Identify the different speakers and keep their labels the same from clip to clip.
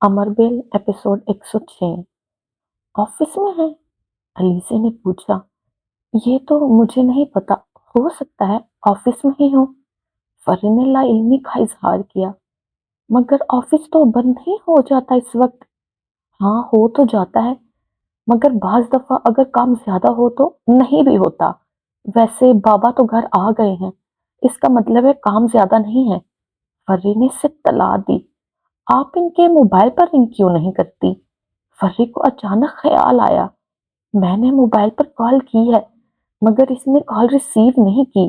Speaker 1: अमरबेल episode 106। Office में है? अलीसे ने पूछा। ये तो मुझे नहीं पता। हो सकता है ऑफिस में ही हो। फरी ने लाइल्मी का इजहार किया। मगर ऑफिस तो बंद ही हो जाता इस वक्त। हाँ, हो तो जाता है, मगर बाज दफा अगर काम ज्यादा हो तो नहीं भी होता। वैसे बाबा तो घर आ गए हैं, इसका मतलब है काम ज्यादा नहीं है। फर्री ने सिर्फ तला दी। आप इनके मोबाइल पर रिंग क्यों नहीं करती? फर्री को अचानक ख्याल आया। मैंने मोबाइल पर कॉल की है, मगर इसने कॉल रिसीव नहीं की।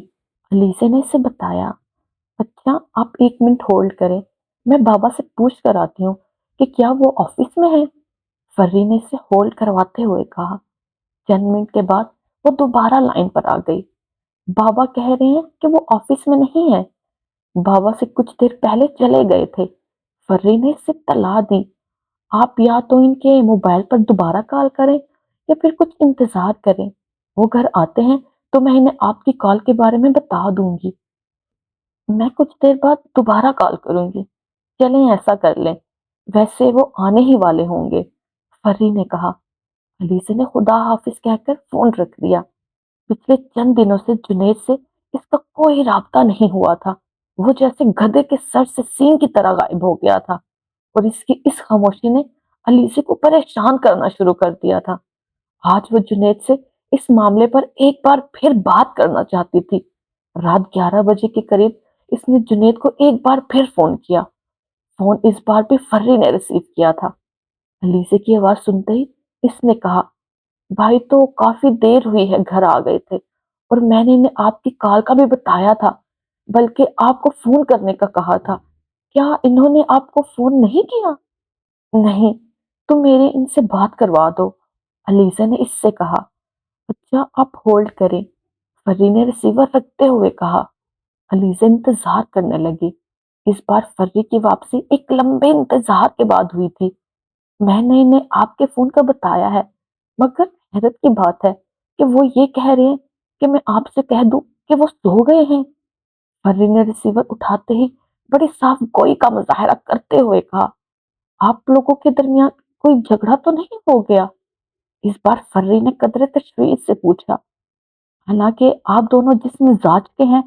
Speaker 1: अलीसे ने इसे बताया। अच्छा, आप 1 मिनट होल्ड करें, मैं बाबा से पूछ कर आती हूँ कि क्या वो ऑफिस में है। फर्री ने इसे होल्ड करवाते हुए कहा। चंद मिनट के बाद वो दोबारा लाइन पर आ गई। बाबा कह रहे हैं कि वो ऑफिस में नहीं है। बाबा से कुछ देर पहले चले गए थे। फर्री ने इसे तला दी। आप या तो इनके मोबाइल पर दोबारा कॉल करें या फिर कुछ इंतजार करें। वो घर आते हैं तो मैं इन्हें आपकी कॉल के बारे में बता दूंगी। मैं कुछ देर बाद दोबारा कॉल करूंगी। चलें ऐसा कर लें। वैसे वो आने ही वाले होंगे, फर्री ने कहा। अलीसे ने खुदा हाफिज कहकर फोन रख दिया। पिछले चंद दिनों से जुनैद से इसका कोई राब्ता नहीं हुआ था। वो जैसे गधे के सर से सींग की तरह गायब हो गया था, और इसकी इस खामोशी ने अलीसे को परेशान करना शुरू कर दिया था। आज वो जुनैद से इस मामले पर एक बार फिर बात करना चाहती थी। रात 11 बजे के करीब इसने जुनैद को एक बार फिर फोन किया। फोन इस बार भी फर्री ने रिसीव किया था। अलीसे की आवाज सुनते ही इसने कहा, भाई तो काफी देर हुई है, घर आ गए थे, और मैंने इन्हें आपकी कॉल का भी बताया था, बल्कि आपको फोन करने का कहा था। क्या इन्होंने आपको फोन नहीं किया? नहीं, तुम मेरी इनसे बात करवा दो, अलीजा ने इससे कहा। अच्छा, आप होल्ड करें, फर्री ने रिसीवर रखते हुए कहा। अलीजा इंतजार करने लगी। इस बार फर्री की वापसी एक लंबे इंतजार के बाद हुई थी। मैंने इन्हें आपके फोन का बताया है, मगर हैरत की बात है कि वो ये कह रहे हैं कि मैं आपसे कह दूं कि वो सो गए हैं। फर्री ने रिसीवर उठाते ही बड़ी साफ गोई का मुजाहरा करते हुए कहा, आप लोगों के दरमियान कोई झगड़ा तो नहीं हो गया? इस बार फर्री ने कदरे तशवीश से पूछा। हालांकि आप दोनों जिस मिजाज के हैं,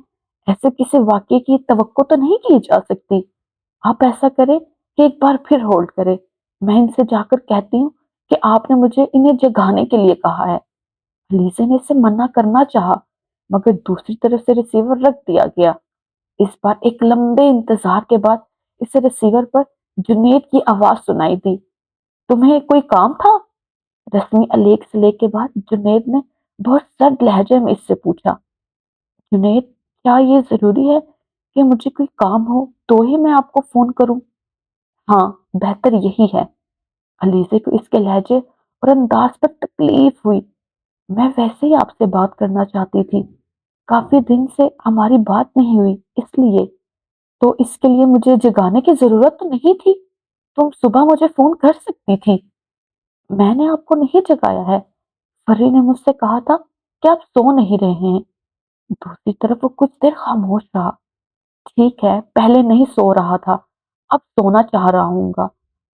Speaker 1: ऐसे किसी वाकये की तवक्को तो नहीं की जा सकती। आप ऐसा करें कि एक बार फिर होल्ड करें, मैं इनसे जाकर कहती हूँ कि आपने मुझे इन्हें जगाने के लिए कहा है। लीजे ने इसे मना करना चाहा, मगर दूसरी तरफ से रिसीवर रख दिया गया। इस बार एक लंबे इंतजार के बाद इसे रिसीवर पर जुनैद की आवाज सुनाई दी। तुम्हें कोई काम था? रस्मी अलेख सलेख के बाद जुनैद ने बहुत सर्द लहजे में इससे पूछा। जुनैद, क्या ये जरूरी है कि मुझे कोई काम हो तो ही मैं आपको फोन करूं? हाँ, बेहतर यही है। अलीजे को इसके लहजे और अंदाज पर तकलीफ हुई। मैं वैसे ही आपसे बात करना चाहती थी। काफी दिन से हमारी बात नहीं हुई, इसलिए। तो इसके लिए मुझे जगाने की जरूरत तो नहीं थी। तुम सुबह मुझे फोन कर सकती थी। मैंने आपको नहीं जगाया है। फर्री ने मुझसे कहा था कि आप सो नहीं रहे हैं। दूसरी तरफ वो कुछ देर खामोश रहा। ठीक है, पहले नहीं सो रहा था, अब सोना चाह रहा हूँगा।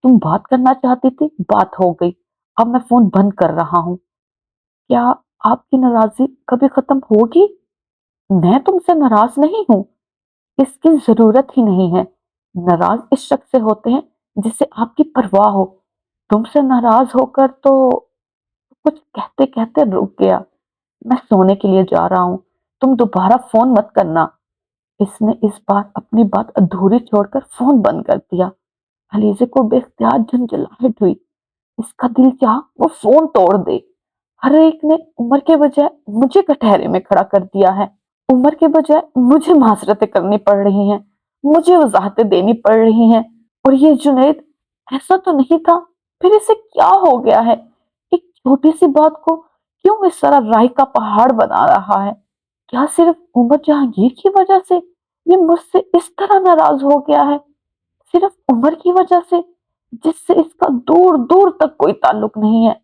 Speaker 1: तुम बात करना चाहती थी, बात हो गई। अब मैं फोन बंद कर रहा हूँ। क्या आपकी नाराजगी कभी खत्म होगी? मैं तुमसे नाराज नहीं हूँ, इसकी जरूरत ही नहीं है। नाराज इस शख्स से होते हैं जिससे आपकी परवाह हो। तुमसे नाराज होकर तो कुछ कहते कहते रुक गया। मैं सोने के लिए जा रहा हूँ, तुम दोबारा फोन मत करना। इसने इस बार अपनी बात अधूरी छोड़कर फोन बंद कर दिया। अलीजे को बेख्तियार झंझलाहट हुई। इसका दिल चाहा वो फोन तोड़ दे। हर एक ने उम्र के बजाय मुझे कटहरे में खड़ा कर दिया है। उम्र के बजाय मुझे माजरतें करनी पड़ रही हैं, मुझे वजाहतें देनी पड़ रही हैं। और ये जुनैद ऐसा तो नहीं था, फिर इसे क्या हो गया है? एक छोटी सी बात को क्यों इस तरह राई का पहाड़ बना रहा है? क्या सिर्फ उमर जहांगीर की वजह से ये मुझसे इस तरह नाराज हो गया है? सिर्फ उमर की वजह से, जिससे इसका दूर दूर तक कोई ताल्लुक नहीं है,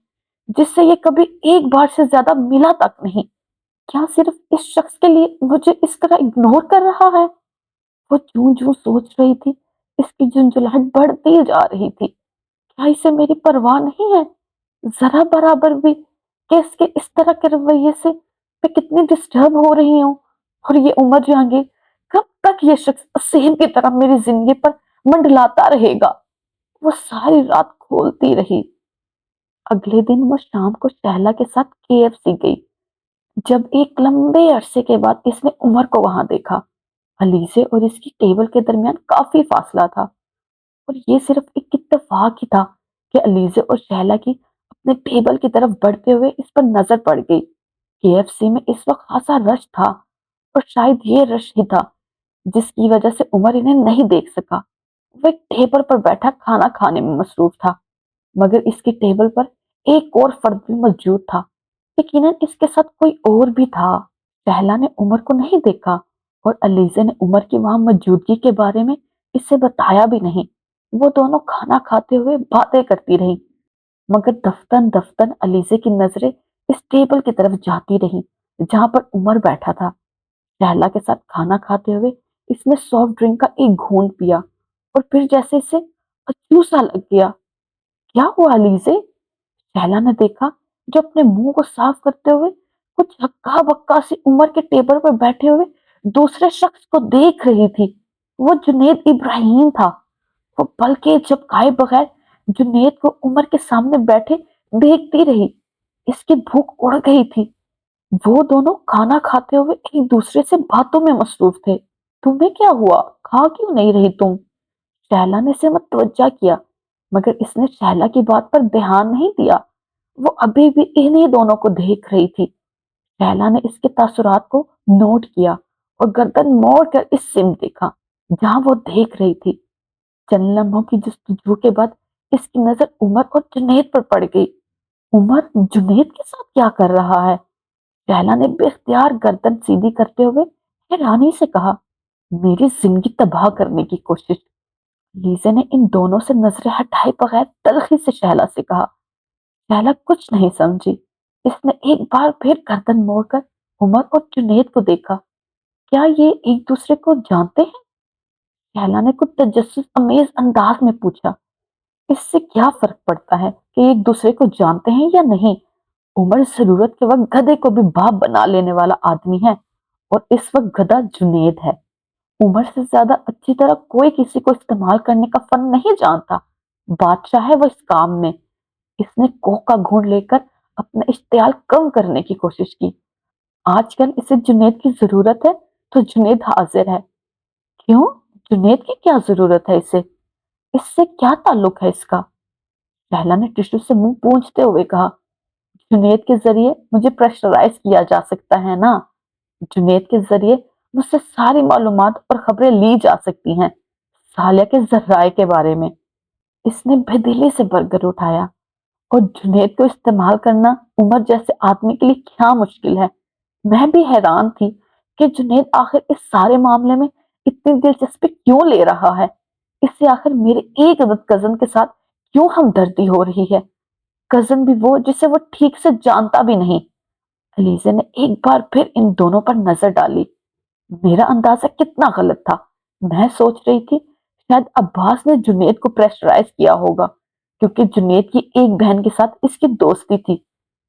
Speaker 1: जिससे ये कभी एक बार से ज्यादा मिला तक नहीं? क्या सिर्फ इस शख्स के लिए मुझे इस तरह इग्नोर कर रहा है? वो जूं जूं सोच रही थी, इसकी झुंझुलाहट बढ़ती जा रही थी। क्या इसे मेरी परवाह नहीं है जरा बराबर भी कि इसके इस तरह के रवैये से मैं कितनी डिस्टर्ब हो रही हूँ। और ये उमर जहांगीर, कब तक ये शख्स सेम की तरह मेरी जिंदगी पर मंडलाता रहेगा। वो सारी रात खोलती रही। अगले दिन वो शाम को शहला के साथ केएफसी गई। जब एक लंबे अरसे के बाद इसने उमर को वहां देखा, अलीसे और इसकी टेबल के दरमियान काफी फासला था। और ये सिर्फ एक इत्तेफाक ही था कि अलीजे और शहला की अपने टेबल की तरफ बढ़ते हुए इस पर नजर पड़ गई। केएफसी में इस वक्त खासा रश था, और शायद ये रश ही था जिसकी वजह से उमर इन्हें नहीं देख सका। वो एक टेबल पर बैठा खाना खाने में मसरूफ था, मगर इसकी टेबल पर एक और फर्द भी मौजूद था। यकीनन इसके साथ कोई और भी था। शहला ने उमर को नहीं देखा, और अलीजे ने उमर की वहां मौजूदगी के बारे में इसे बताया भी नहीं। वो दोनों खाना खाते हुए बातें करती रही, मगर दफ्तन दफ्तन अलीजे की नजरें इस टेबल की तरफ जाती रही जहां पर उमर बैठा था। शहला के साथ खाना खाते हुए इसने सॉफ्ट ड्रिंक का एक घूंट पिया, और फिर जैसे इसे अचूसा सा लग गया। क्या हुआ अलीजे? शहला ने देखा, जो अपने मुंह को साफ करते हुए कुछ हक्का बक्का सी उमर के टेबल पर बैठे हुए दूसरे शख्स को देख रही थी। वो जुनेद इब्राहिम था। वो पलके झपकाए बगैर जुनेद को उमर के सामने बैठे देखती रही। इसकी भूख उड़ गई थी। वो दोनों खाना खाते हुए एक दूसरे से बातों में मसरूफ थे। तुम्हें क्या हुआ? खा क्यों नहीं रही तुम? शहला ने इसे मतवज्जा किया, मगर इसने शहला की बात पर ध्यान नहीं दिया। वो अभी भी इन्हीं दोनों को देख रही थी। शहला ने इसके तासुरात को नोट किया और गर्दन मोड़ कर इस सिम देखा जहां वो देख रही थी। चंद लम्हों की जस्तजू के बाद इसकी नजर उमर और जुनैद पर पड़ गई। उमर जुनैद के साथ क्या कर रहा है? शहला ने बेख्तियार गर्दन सीधी करते हुए हैरानी से कहा। मेरी जिंदगी तबाह करने की कोशिश। लीजे ने इन दोनों से नजरें हटाए बगैर तलखी से शहला से कहा। शहला कुछ नहीं समझी। इसने एक बार फिर गर्दन मोड़कर उमर और जुनैद को देखा। क्या ये एक दूसरे को जानते हैं? शहला ने कुछ तजस्सुस अमेज अंदाज में पूछा। इससे क्या फर्क पड़ता है कि एक दूसरे को जानते हैं या नहीं? उमर जरूरत के वक्त गधे को भी बाप बना लेने वाला आदमी है, और इस वक्त गधा जुनैद है। उमर से ज्यादा अच्छी तरह कोई किसी को इस्तेमाल करने का फन नहीं जानता। बादशाह है वो इस काम में। इसने कोक का घूंट लेकर अपना इश्तियाल कम करने की कोशिश की। आजकल इसे जुनैद की जरूरत है, तो जुनैद हाजिर है। क्यों? जुनैद की क्या जरूरत है इसे? इससे क्या ताल्लुक है इसका? शहला ने टिश्यू से मुंह पोंछते हुए कहा। जुनैद के जरिए मुझे प्रेशराइज किया जा सकता है ना। जुनैद के जरिए मुझसे सारी मालूमात और खबरें ली जा सकती हैं, सालिया के जर्राए के बारे में। इसने बेदिली से बरगर उठाया। और जुनैद को इस्तेमाल करना उमर जैसे आदमी के लिए क्या मुश्किल है। मैं भी हैरान थी कि जुनैद आखिर इस सारे मामले में इतनी दिलचस्पी क्यों ले रहा है। इससे आखिर मेरे एक अदद कजन के साथ क्यों हमदर्दी हो रही है? कजन भी वो जिसे वो ठीक से जानता भी नहीं। अलीजे ने एक बार फिर इन दोनों पर नजर डाली। मेरा अंदाजा कितना गलत था। मैं सोच रही थी शायद अब्बास ने जुनैद को प्रेशराइज किया होगा, क्योंकि जुनैद की एक बहन के साथ इसकी दोस्ती थी।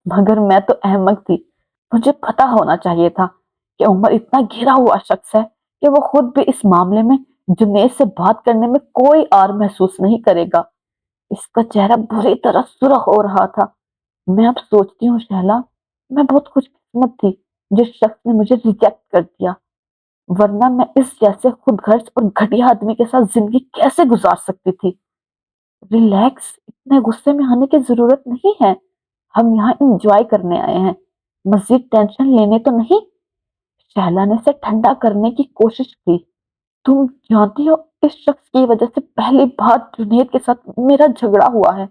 Speaker 1: मगर मैं तो अहमक थी। मुझे पता होना चाहिए था कि उमर इतना घिरा हुआ शख्स है कि वो खुद भी इस मामले में जुनैद से बात करने में कोई आर महसूस नहीं करेगा। इसका चेहरा बुरी तरह सुर्ख हो रहा था। मैं अब सोचती हूँ शहला, मैं बहुत खुशकिस्मत थी जिस शख्स ने मुझे रिजेक्ट कर दिया, वरना मैं इस जैसे खुदगर्ज और घटिया आदमी के साथ जिंदगी कैसे गुजार सकती थी। रिलैक्स, इतने गुस्से में आने की जरूरत नहीं है। हम यहाँ एंजॉय करने आए हैं, मजीद टेंशन लेने तो नहीं। शहला ने इसे ठंडा करने की कोशिश की। तुम जानती हो, इस शख्स की वजह से पहली बार जुनैद के साथ मेरा झगड़ा हुआ है।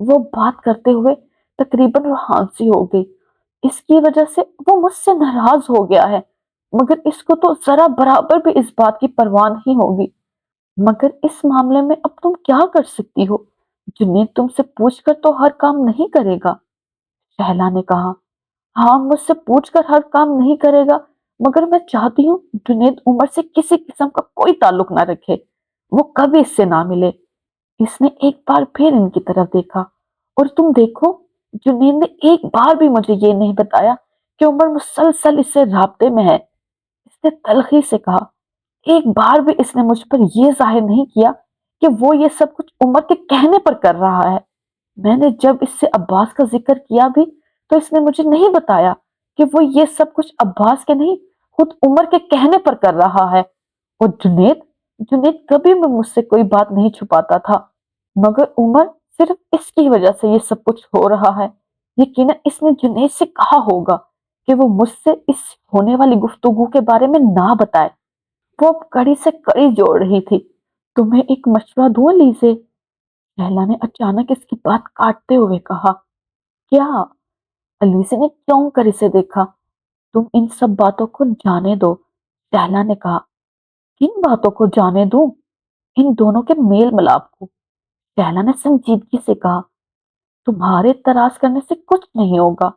Speaker 1: वो बात करते हुए तकरीबन रुहानसी हो गई। इसकी वजह से वो मुझसे नाराज हो गया है, मगर इसको तो जरा बराबर भी इस बात की परवाह नहीं होगी। मगर इस मामले में अब तुम क्या कर सकती हो? जुनैद तुमसे पूछकर तो हर काम नहीं करेगा। शहला ने कहा। हाँ, मुझसे पूछकर हर काम नहीं करेगा, मगर मैं चाहती हूँ जुनैद उमर से किसी किस्म का कोई ताल्लुक ना रखे। वो कभी इससे ना मिले। इसने एक बार फिर इनकी तरफ देखा। और तुम देखो, जुनैद ने एक बार भी मुझे ये नहीं बताया कि उमर मुसलसल इससे राब्ते में है। इसने तलखी से कहा। एक बार भी इसने मुझ पर यह जाहिर नहीं किया कि वो ये सब कुछ उमर के कहने पर कर रहा है। मैंने जब इससे अब्बास का जिक्र किया भी तो इसने मुझे नहीं बताया कि वो ये सब कुछ अब्बास के नहीं, खुद उमर के कहने पर कर रहा है। और जुनैद जुनैद कभी भी मुझसे कोई बात नहीं छुपाता था, मगर उमर सिर्फ इसकी वजह से ये सब कुछ हो रहा है। यकीनन इसने जुनैद से कहा होगा कि वो मुझसे इस होने वाली गुफ्तगू के बारे में ना बताए। वो अब कड़ी से कड़ी जोड़ रही थी। तुम्हें एक मशवरा दूं लीजे? लैला ने अचानक इसकी बात काटते हुए कहा। क्या? अलीसे ने चौंक कर इसे देखा। तुम इन सब बातों को जाने दो, लैला ने कहा। किन बातों को जाने दूं? इन दोनों के मेल मिलाप को, लैला ने संजीदगी से कहा। तुम्हारे तराश करने से कुछ नहीं होगा,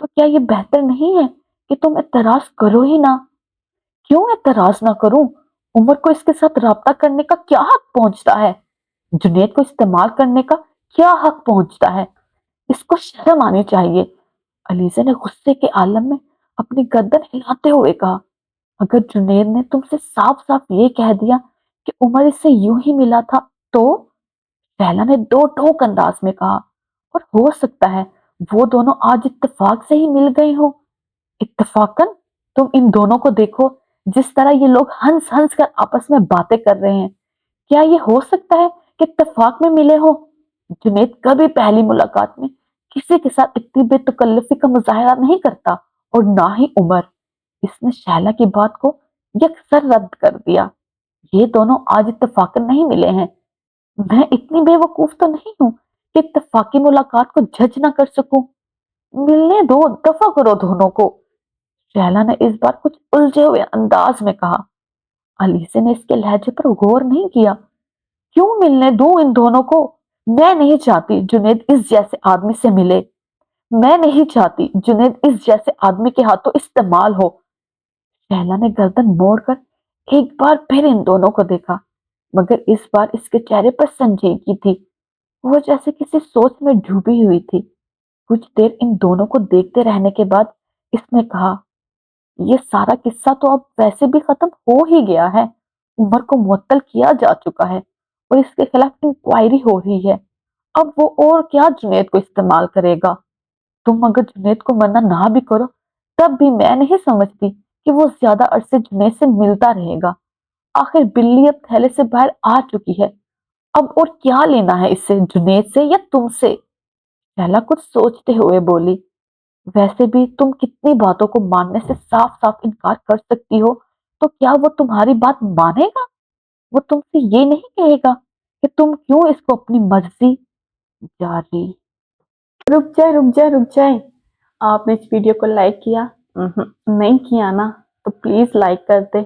Speaker 1: तो क्या ये बेहतर नहीं है कि तुम एतराज करो ही ना? क्यों एतराज ना करूं? उमर को इसके साथ राब्ता करने का क्या हक पहुंचता है? जुनैद को इस्तेमाल करने का क्या हक पहुंचता है? इसको शर्म आनी चाहिए। अलीज़ा ने गुस्से के आलम में अपनी गर्दन हिलाते हुए कहा। अगर जुनैद ने तुमसे साफ साफ ये कह दिया कि उमर इससे यूं ही मिला था, तो? लैला ने दो टोक अंदाज में कहा। और हो सकता है वो दोनों आज इत्तेफाक से ही मिल गए हो। इत्तेफाकन? तुम इन दोनों को देखो, जिस तरह ये लोग हंस हंस कर आपस में बातें कर रहे हैं। क्या ये हो सकता है कि इत्तेफाक में मिले हो? जुनैद कभी पहली मुलाकात में किसी के साथ इतनी बेतकल्लुफी का मुजाहरा नहीं करता, और ना ही उमर। इसने शैला की बात को यकसर रद्द कर दिया। ये दोनों आज इत्तेफाकन नहीं मिले हैं। मैं इतनी बेवकूफ तो नहीं हूं कि इत्तेफाकी मुलाकात को जज ना कर सकूं। मिलने दो, दफा करो दोनों को, शैला ने इस बार कुछ उलझे हुए अंदाज में कहा। अलीसे ने इसके लहजे पर गौर नहीं किया। क्यों मिलने दूं इन दोनों को? मैं नहीं चाहती जुनैद इस जैसे आदमी से मिले। मैं नहीं चाहती जुनैद इस जैसे आदमी के हाथों इस्तेमाल हो। शैला ने गर्दन मोड़कर एक बार फिर इन दोनों को देखा, मगर इस बार इसके चेहरे पर संजीदगी थी। वो जैसे किसी सोच में डूबी हुई थी। कुछ देर इन दोनों को देखते रहने के बाद इसने कहा। ये सारा किस्सा तो अब वैसे भी खत्म हो ही गया है। उमर को मुअत्तल किया जा चुका है और इसके खिलाफ इंक्वायरी हो रही है। अब वो और क्या जुनैद को इस्तेमाल करेगा? तुम अगर जुनैद को मना ना भी करो, तब भी मैं नहीं समझती कि वो ज्यादा अरसे जुनैद से मिलता रहेगा। आखिर बिल्ली अब थैले से बाहर आ चुकी है। अब और क्या लेना है इससे, जुनैद से या तुमसे? शैला कुछ सोचते हुए बोली। वैसे भी तुम कितनी बातों को मानने से साफ साफ इनकार कर सकती हो, तो क्या वो तुम्हारी बात मानेगा? वो तुमसे ये नहीं कहेगा कि तुम क्यों इसको अपनी मर्जी जारी।
Speaker 2: रुक जाए। आपने इस वीडियो को लाइक किया? नहीं किया ना, तो प्लीज लाइक कर दे।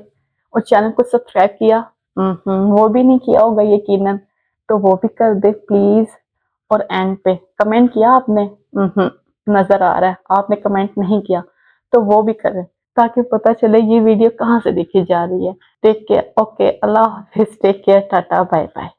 Speaker 2: और चैनल को सब्सक्राइब किया? वो भी नहीं किया होगा यकीनन, तो वो भी कर दे प्लीज। और एंड पे कमेंट किया आपने? नजर आ रहा है आपने कमेंट नहीं किया, तो वो भी करें, ताकि पता चले ये वीडियो कहाँ से देखी जा रही है। Take care. ओके, अल्लाह हाफिज। Take care, tata, bye bye.